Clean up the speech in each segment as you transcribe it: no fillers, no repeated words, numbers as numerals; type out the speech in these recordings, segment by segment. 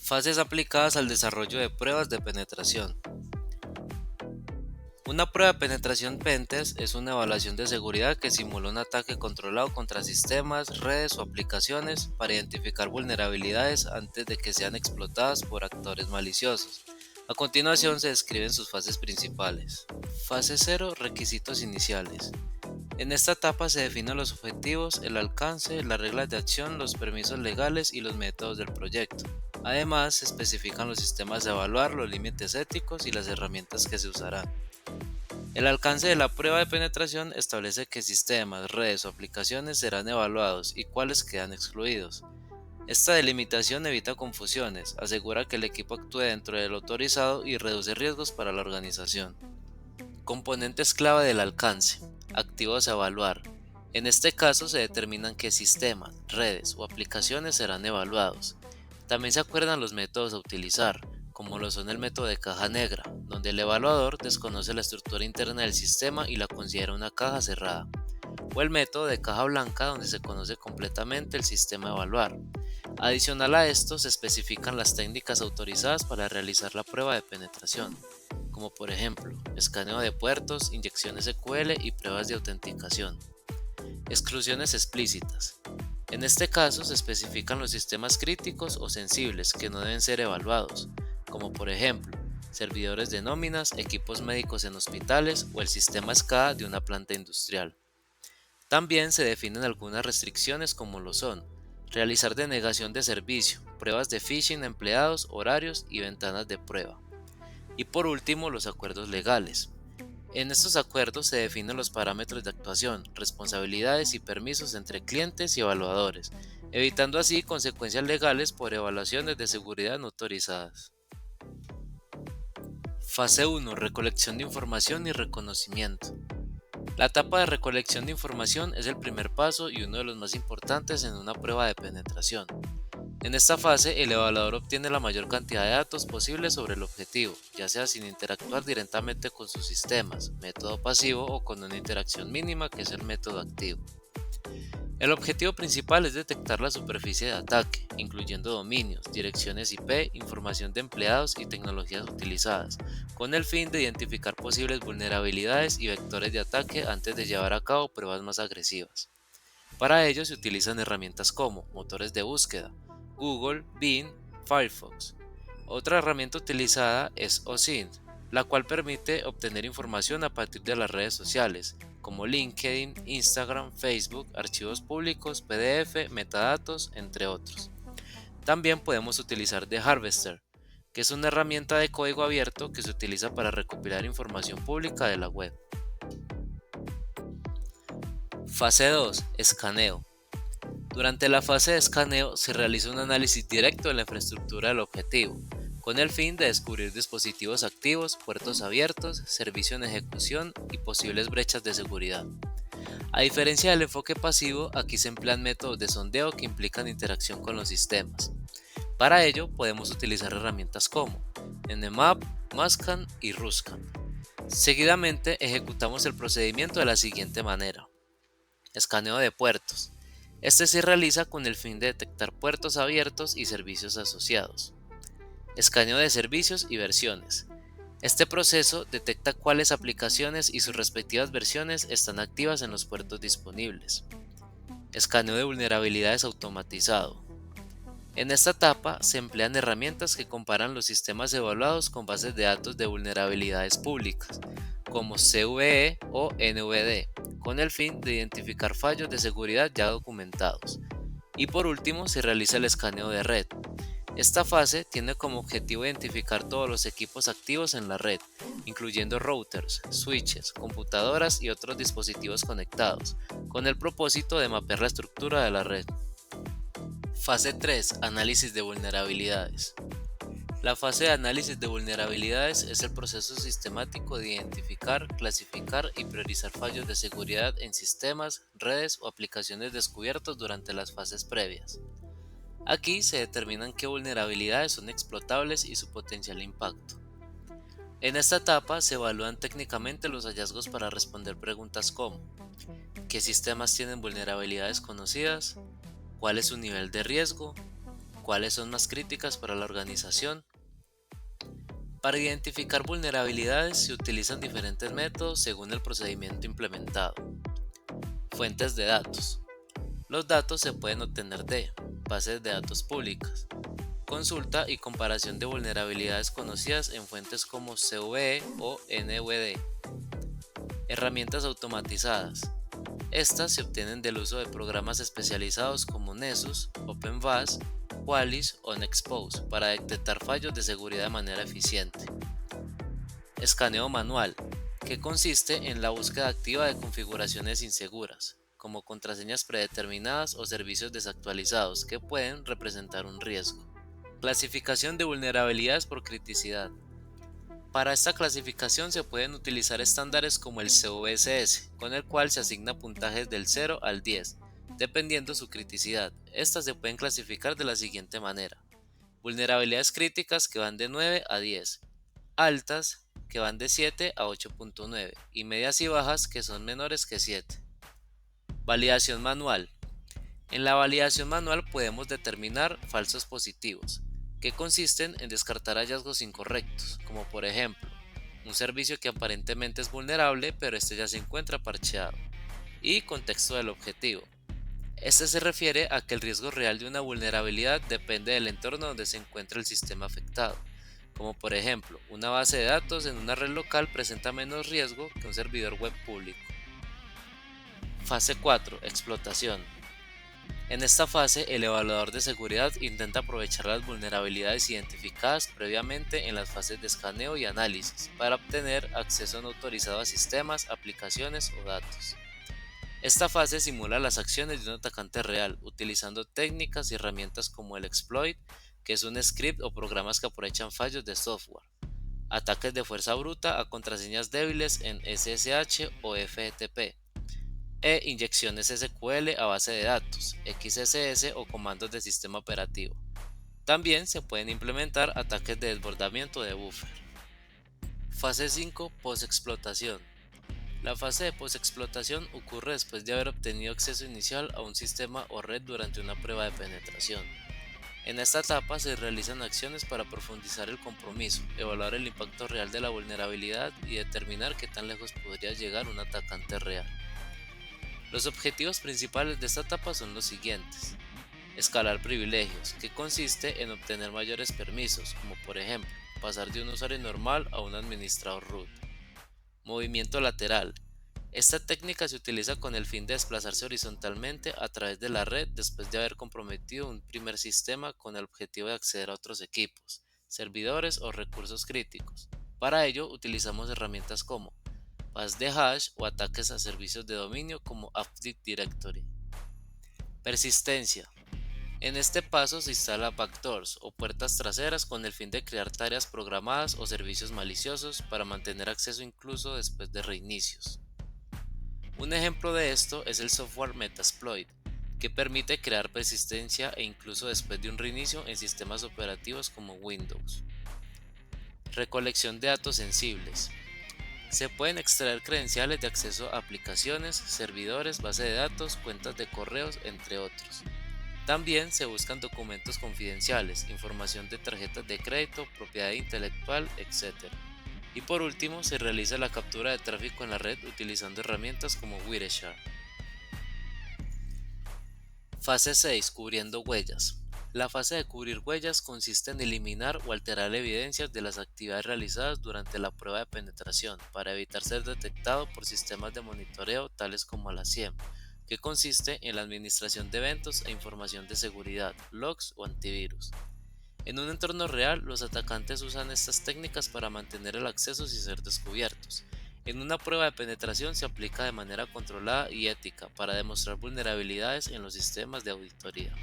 Fases aplicadas al desarrollo de pruebas de penetración. Una prueba de penetración Pentest es una evaluación de seguridad que simula un ataque controlado contra sistemas, redes o aplicaciones para identificar vulnerabilidades antes de que sean explotadas por actores maliciosos. A continuación se describen sus fases principales. Fase 0. Requisitos iniciales. En esta etapa se definen los objetivos, el alcance, las reglas de acción, los permisos legales y los métodos del proyecto. Además, se especifican los sistemas de evaluar, los límites éticos y las herramientas que se usarán. El alcance de la prueba de penetración establece qué sistemas, redes o aplicaciones serán evaluados y cuáles quedan excluidos. Esta delimitación evita confusiones, asegura que el equipo actúe dentro del autorizado y reduce riesgos para la organización. Componentes clave del alcance. Activos a evaluar. En este caso se determinan qué sistemas, redes o aplicaciones serán evaluados. También se acuerdan los métodos a utilizar, como lo son el método de caja negra, donde el evaluador desconoce la estructura interna del sistema y la considera una caja cerrada, o el método de caja blanca, donde se conoce completamente el sistema a evaluar. Adicional a esto, se especifican las técnicas autorizadas para realizar la prueba de penetración, como por ejemplo, escaneo de puertos, inyección SQL y pruebas de autenticación. Exclusiones explícitas. En este caso se especifican los sistemas críticos o sensibles que no deben ser evaluados, como por ejemplo, servidores de nóminas, equipos médicos en hospitales o el sistema SCADA de una planta industrial. También se definen algunas restricciones como lo son realizar denegación de servicio, pruebas de phishing a empleados, horarios y ventanas de prueba. Y por último, los acuerdos legales. En estos acuerdos se definen los parámetros de actuación, responsabilidades y permisos entre clientes y evaluadores, evitando así consecuencias legales por evaluaciones de seguridad no autorizadas. Fase 1. Recolección de información y reconocimiento. La etapa de recolección de información es el primer paso y uno de los más importantes en una prueba de penetración. En esta fase, el evaluador obtiene la mayor cantidad de datos posible sobre el objetivo, ya sea sin interactuar directamente con sus sistemas, método pasivo o con una interacción mínima que es el método activo. El objetivo principal es detectar la superficie de ataque, incluyendo dominios, direcciones IP, información de empleados y tecnologías utilizadas, con el fin de identificar posibles vulnerabilidades y vectores de ataque antes de llevar a cabo pruebas más agresivas. Para ello se utilizan herramientas como motores de búsqueda, Google, Bing, Firefox. Otra herramienta utilizada es OSINT, la cual permite obtener información a partir de las redes sociales, como LinkedIn, Instagram, Facebook, archivos públicos, PDF, metadatos, entre otros. También podemos utilizar The Harvester, que es una herramienta de código abierto que se utiliza para recopilar información pública de la web. Fase 2. Escaneo. Durante la fase de escaneo se realiza un análisis directo de la infraestructura del objetivo, con el fin de descubrir dispositivos activos, puertos abiertos, servicio en ejecución y posibles brechas de seguridad. A diferencia del enfoque pasivo, aquí se emplean métodos de sondeo que implican interacción con los sistemas. Para ello podemos utilizar herramientas como Nmap, Mascan y Ruscan. Seguidamente ejecutamos el procedimiento de la siguiente manera. Escaneo de puertos. Este se realiza con el fin de detectar puertos abiertos y servicios asociados. Escaneo de servicios y versiones. Este proceso detecta cuáles aplicaciones y sus respectivas versiones están activas en los puertos disponibles. Escaneo de vulnerabilidades automatizado. En esta etapa se emplean herramientas que comparan los sistemas evaluados con bases de datos de vulnerabilidades públicas, como CVE o NVD, con el fin de identificar fallos de seguridad ya documentados. Y por último, se realiza el escaneo de red. Esta fase tiene como objetivo identificar todos los equipos activos en la red, incluyendo routers, switches, computadoras y otros dispositivos conectados, con el propósito de mapear la estructura de la red. Fase 3. Análisis de vulnerabilidades. La fase de análisis de vulnerabilidades es el proceso sistemático de identificar, clasificar y priorizar fallos de seguridad en sistemas, redes o aplicaciones descubiertos durante las fases previas. Aquí se determinan qué vulnerabilidades son explotables y su potencial impacto. En esta etapa se evalúan técnicamente los hallazgos para responder preguntas como ¿qué sistemas tienen vulnerabilidades conocidas? ¿Cuál es su nivel de riesgo? cuáles son más críticas para la organización. Para identificar vulnerabilidades se utilizan diferentes métodos según el procedimiento implementado. Fuentes de datos. Los datos se pueden obtener de bases de datos públicas, consulta y comparación de vulnerabilidades conocidas en fuentes como CVE o NVD. Herramientas automatizadas. Estas se obtienen del uso de programas especializados como Nessus, OpenVAS, Qualys o Nexpose para detectar fallos de seguridad de manera eficiente. Escaneo manual, que consiste en la búsqueda activa de configuraciones inseguras, como contraseñas predeterminadas o servicios desactualizados que pueden representar un riesgo. Clasificación de vulnerabilidades por criticidad. Para esta clasificación se pueden utilizar estándares como el CVSS, con el cual se asigna puntajes del 0 al 10, dependiendo su criticidad. Estas se pueden clasificar de la siguiente manera: vulnerabilidades críticas que van de 9 a 10, altas que van de 7 a 8.9 y medias y bajas que son menores que 7. Validación manual. En la validación manual podemos determinar falsos positivos, que consisten en descartar hallazgos incorrectos, como por ejemplo, un servicio que aparentemente es vulnerable pero este ya se encuentra parcheado, y contexto del objetivo. Este se refiere a que el riesgo real de una vulnerabilidad depende del entorno donde se encuentra el sistema afectado, como por ejemplo, una base de datos en una red local presenta menos riesgo que un servidor web público. Fase 4. Explotación. En esta fase, el evaluador de seguridad intenta aprovechar las vulnerabilidades identificadas previamente en las fases de escaneo y análisis para obtener acceso no autorizado a sistemas, aplicaciones o datos. Esta fase simula las acciones de un atacante real, utilizando técnicas y herramientas como el exploit, que es un script o programas que aprovechan fallos de software, ataques de fuerza bruta a contraseñas débiles en SSH o FTP, e inyecciones SQL a base de datos, XSS o comandos de sistema operativo. También se pueden implementar ataques de desbordamiento de buffer. Fase 5. Postexplotación. La fase de postexplotación ocurre después de haber obtenido acceso inicial a un sistema o red durante una prueba de penetración. En esta etapa se realizan acciones para profundizar el compromiso, evaluar el impacto real de la vulnerabilidad y determinar qué tan lejos podría llegar un atacante real. Los objetivos principales de esta etapa son los siguientes: escalar privilegios, que consiste en obtener mayores permisos, como por ejemplo, pasar de un usuario normal a un administrador root. Movimiento lateral. Esta técnica se utiliza con el fin de desplazarse horizontalmente a través de la red después de haber comprometido un primer sistema con el objetivo de acceder a otros equipos, servidores o recursos críticos. Para ello utilizamos herramientas como pas de hash o ataques a servicios de dominio como Active Directory. Persistencia. En este paso se instala backdoors o puertas traseras con el fin de crear tareas programadas o servicios maliciosos para mantener acceso incluso después de reinicios. Un ejemplo de esto es el software Metasploit, que permite crear persistencia e incluso después de un reinicio en sistemas operativos como Windows. Recolección de datos sensibles. Se pueden extraer credenciales de acceso a aplicaciones, servidores, base de datos, cuentas de correos, entre otros. También se buscan documentos confidenciales, información de tarjetas de crédito, propiedad intelectual, etc. Y por último, se realiza la captura de tráfico en la red utilizando herramientas como Wireshark. Fase 6. Cubriendo huellas. La fase de cubrir huellas consiste en eliminar o alterar evidencias de las actividades realizadas durante la prueba de penetración para evitar ser detectado por sistemas de monitoreo tales como la SIEM, que consiste en la administración de eventos e información de seguridad, logs o antivirus. En un entorno real, los atacantes usan estas técnicas para mantener el acceso sin ser descubiertos. En una prueba de penetración se aplica de manera controlada y ética para demostrar vulnerabilidades en los sistemas de auditoría.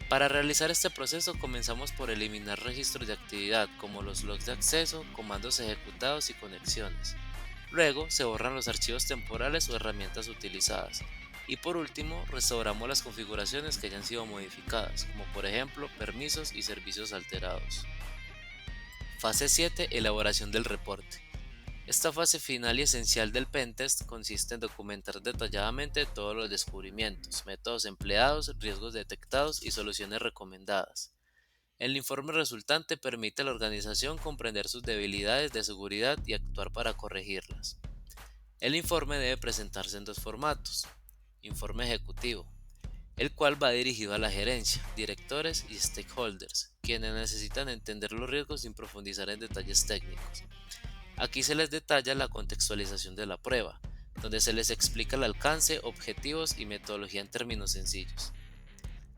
Para realizar este proceso comenzamos por eliminar registros de actividad como los logs de acceso, comandos ejecutados y conexiones. Luego se borran los archivos temporales o herramientas utilizadas. Y por último, restauramos las configuraciones que hayan sido modificadas, como por ejemplo permisos y servicios alterados. Fase 7. Elaboración del reporte. Esta fase final y esencial del pentest consiste en documentar detalladamente todos los descubrimientos, métodos empleados, riesgos detectados y soluciones recomendadas. El informe resultante permite a la organización comprender sus debilidades de seguridad y actuar para corregirlas. El informe debe presentarse en dos formatos. Informe ejecutivo, el cual va dirigido a la gerencia, directores y stakeholders, quienes necesitan entender los riesgos sin profundizar en detalles técnicos. Aquí se les detalla la contextualización de la prueba, donde se les explica el alcance, objetivos y metodología en términos sencillos.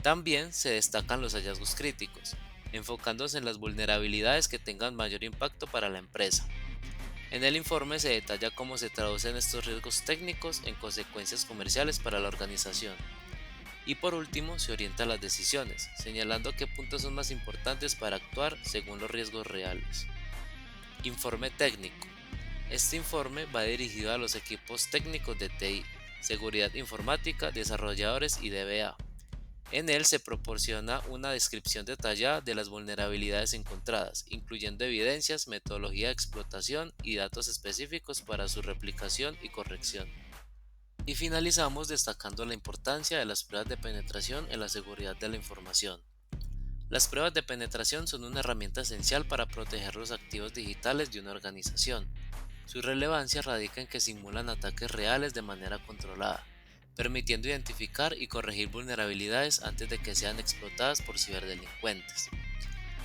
También se destacan los hallazgos críticos, enfocándose en las vulnerabilidades que tengan mayor impacto para la empresa. En el informe se detalla cómo se traducen estos riesgos técnicos en consecuencias comerciales para la organización. Y por último, se orienta las decisiones, señalando qué puntos son más importantes para actuar según los riesgos reales. Informe técnico. Este informe va dirigido a los equipos técnicos de TI, seguridad informática, desarrolladores y DBA. En él se proporciona una descripción detallada de las vulnerabilidades encontradas, incluyendo evidencias, metodología de explotación y datos específicos para su replicación y corrección. Y finalizamos destacando la importancia de las pruebas de penetración en la seguridad de la información. Las pruebas de penetración son una herramienta esencial para proteger los activos digitales de una organización. Su relevancia radica en que simulan ataques reales de manera controlada, permitiendo identificar y corregir vulnerabilidades antes de que sean explotadas por ciberdelincuentes.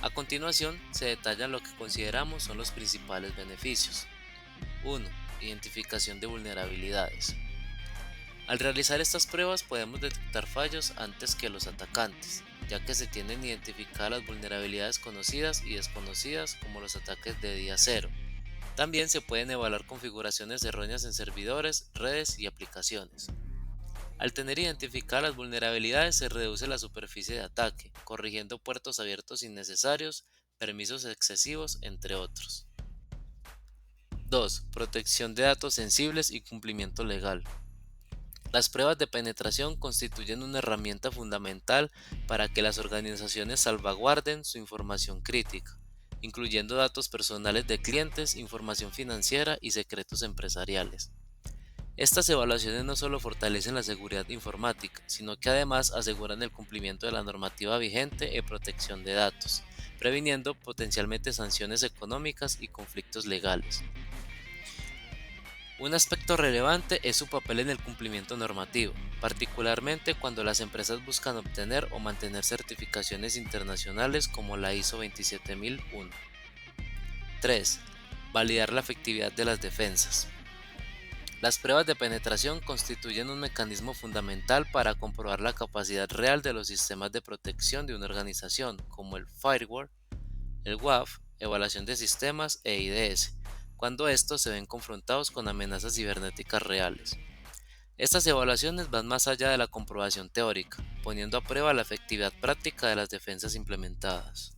A continuación, se detallan lo que consideramos son los principales beneficios. 1. Identificación de vulnerabilidades. Al realizar estas pruebas podemos detectar fallos antes que los atacantes, ya que se tienen identificadas las vulnerabilidades conocidas y desconocidas como los ataques de día cero. También se pueden evaluar configuraciones erróneas en servidores, redes y aplicaciones. Al tener identificadas las vulnerabilidades se reduce la superficie de ataque, corrigiendo puertos abiertos innecesarios, permisos excesivos, entre otros. 2. Protección de datos sensibles y cumplimiento legal. Las pruebas de penetración constituyen una herramienta fundamental para que las organizaciones salvaguarden su información crítica, incluyendo datos personales de clientes, información financiera y secretos empresariales. Estas evaluaciones no solo fortalecen la seguridad informática, sino que además aseguran el cumplimiento de la normativa vigente en protección de datos, previniendo potencialmente sanciones económicas y conflictos legales. Un aspecto relevante es su papel en el cumplimiento normativo, particularmente cuando las empresas buscan obtener o mantener certificaciones internacionales como la ISO 27001. 3. Validar la efectividad de las defensas. Las pruebas de penetración constituyen un mecanismo fundamental para comprobar la capacidad real de los sistemas de protección de una organización, como el firewall, el WAF, evaluación de sistemas e IDS, cuando estos se ven confrontados con amenazas cibernéticas reales. Estas evaluaciones van más allá de la comprobación teórica, poniendo a prueba la efectividad práctica de las defensas implementadas.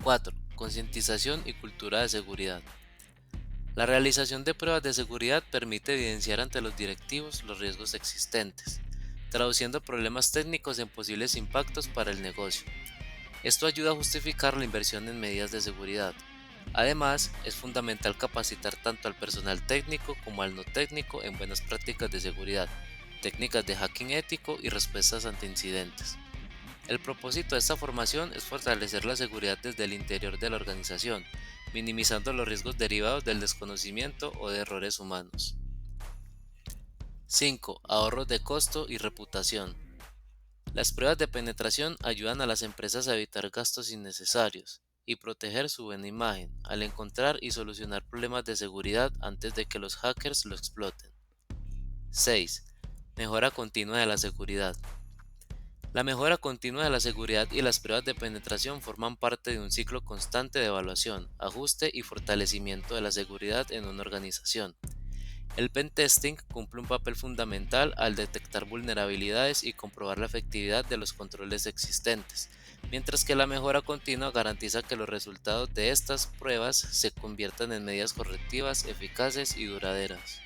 4. Concientización y cultura de seguridad. La realización de pruebas de seguridad permite evidenciar ante los directivos los riesgos existentes, traduciendo problemas técnicos en posibles impactos para el negocio. Esto ayuda a justificar la inversión en medidas de seguridad. Además, es fundamental capacitar tanto al personal técnico como al no técnico en buenas prácticas de seguridad, técnicas de hacking ético y respuestas ante incidentes. El propósito de esta formación es fortalecer la seguridad desde el interior de la organización, minimizando los riesgos derivados del desconocimiento o de errores humanos. 5. Ahorros de costo y reputación. Las pruebas de penetración ayudan a las empresas a evitar gastos innecesarios y proteger su buena imagen al encontrar y solucionar problemas de seguridad antes de que los hackers lo exploten. 6. Mejora continua de la seguridad. La mejora continua de la seguridad y las pruebas de penetración forman parte de un ciclo constante de evaluación, ajuste y fortalecimiento de la seguridad en una organización. El pentesting cumple un papel fundamental al detectar vulnerabilidades y comprobar la efectividad de los controles existentes, mientras que la mejora continua garantiza que los resultados de estas pruebas se conviertan en medidas correctivas eficaces y duraderas.